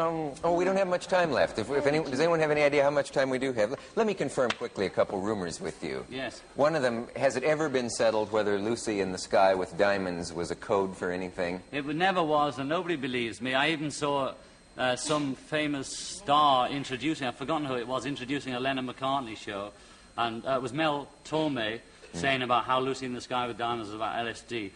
Oh, we don't have much time left. Does anyone have any idea how much time we do have? Let me confirm quickly a couple rumors with you. Yes. One of them, has it ever been settled whether Lucy in the Sky with Diamonds was a code for anything? It never was, and nobody believes me. I even saw some famous star introducing, I've forgotten who it was, introducing a Lennon-McCartney show, and it was Mel Torme saying about how Lucy in the Sky with Diamonds was about LSD.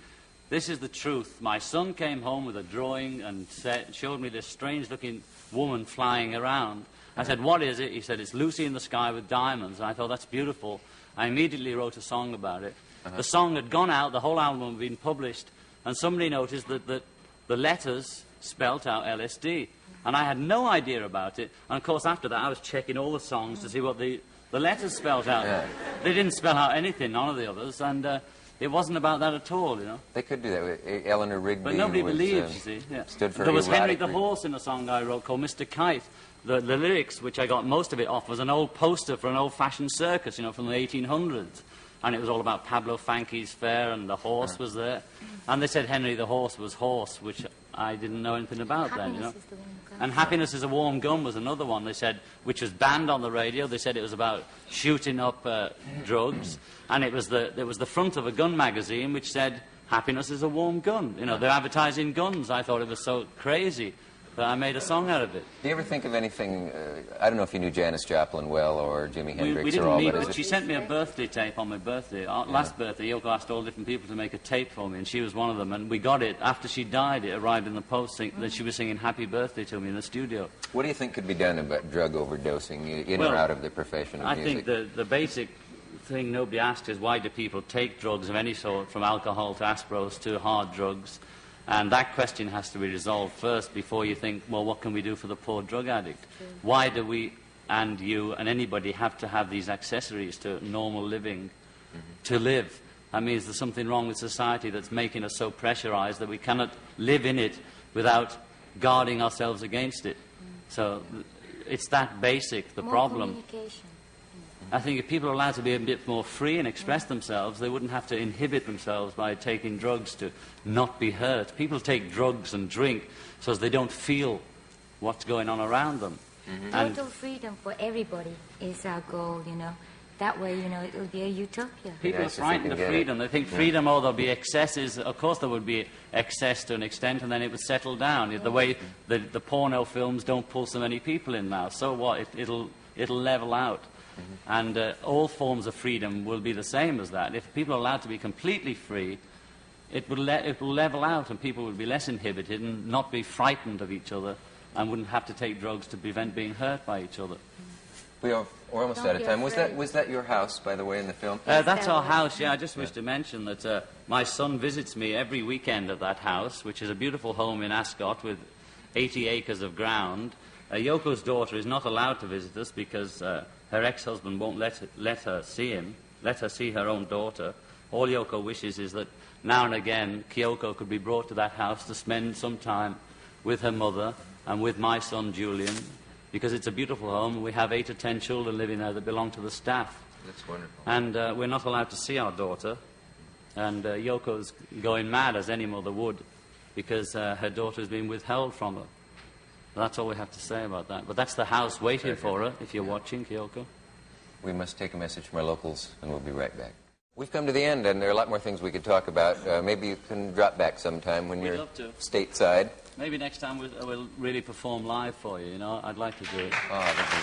This is the truth. My son came home with a drawing and showed me this strange-looking woman flying around. I said, what is it? He said, it's Lucy in the Sky with Diamonds. And I thought, that's beautiful. I immediately wrote a song about it. The song had gone out, the whole album had been published, and somebody noticed that the letters spelt out LSD. And I had no idea about it. And, of course, after that, I was checking all the songs to see what the letters spelled out. Yeah. They didn't spell out anything, none of the others, and it wasn't about that at all, you know. They could do that with Eleanor Rigby. But nobody believes, you see. Yeah. Stood for there was Henry the Horse in a song I wrote called Mr. Kite. The lyrics, which I got most of it off, was an old poster for an old-fashioned circus, you know, from the 1800s. And it was all about Pablo Fanke's fair, and the horse was there. And they said Henry the Horse was horse, which I didn't know anything about then, you know. And Happiness is a Warm Gun was another one, they said, which was banned on the radio. They said it was about shooting up drugs. And it was the front of a gun magazine which said, Happiness is a Warm Gun. You know, they're advertising guns. I thought it was so crazy that I made a song out of it. Do you ever think of anything, I don't know if you knew Janis Joplin well or Jimi Hendrix we didn't or all, meet, but she sent me a birthday tape on my birthday. Last birthday, Yoko asked all different people to make a tape for me, and she was one of them. And we got it. After she died, it arrived in the post that she was singing Happy Birthday to me in the studio. What do you think could be done about drug overdosing in or out of the profession of music? I think the basic thing nobody asks is why do people take drugs of any sort, from alcohol to aspros to hard drugs? And that question has to be resolved first before you think, well, what can we do for the poor drug addict? Why do we and you and anybody have to have these accessories to normal living to live? That means there's something wrong with society that's making us so pressurized that we cannot live in it without guarding ourselves against it. So it's that basic, the problem. I think if people are allowed to be a bit more free and express themselves, they wouldn't have to inhibit themselves by taking drugs to not be hurt. People take drugs and drink so as they don't feel what's going on around them. Total freedom for everybody is our goal, you know. That way, you know, it will be a utopia. People are frightened of freedom. They think freedom, oh, there'll be excesses. Of course there would be excess to an extent, and then it would settle down. The way the porno films don't pull so many people in now. So what? It'll level out. And all forms of freedom will be the same as that. If people are allowed to be completely free, it will level out, and people will be less inhibited and not be frightened of each other and wouldn't have to take drugs to prevent being hurt by each other. We're almost out of time. Was that your house, by the way, in the film? That's our house, yeah. I just wish to mention that my son visits me every weekend at that house, which is a beautiful home in Ascot with 80 acres of ground. Yoko's daughter is not allowed to visit us because her ex-husband won't let her see her own daughter. All Yoko wishes is that now and again Kyoko could be brought to that house to spend some time with her mother and with my son Julian, because it's a beautiful home. We have 8 or 10 children living there that belong to the staff. That's wonderful. And we're not allowed to see our daughter. And Yoko's going mad, as any mother would, because her daughter has been withheld from her. That's all we have to say about that. But that's the house waiting for her, if you're watching, Kyoko. We must take a message from our locals, and we'll be right back. We've come to the end, and there are a lot more things we could talk about. Maybe you can drop back sometime when you're stateside. Maybe next time we'll really perform live for you, you know. I'd like to do it. Oh, that'd be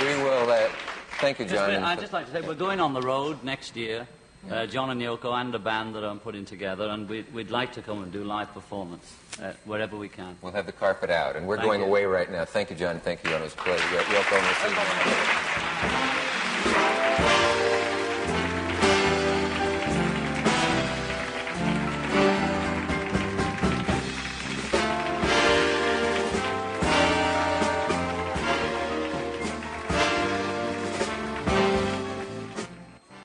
wonderful. We will, thank you, John. I'd just like to say, we're going on the road next year. John and Yoko and a band that I'm putting together, and we'd like to come and do live performance wherever we can. We'll have the carpet out, and we're going away right now. Thank you, John. Thank you, John. It was a pleasure. Yoko, we'll see you.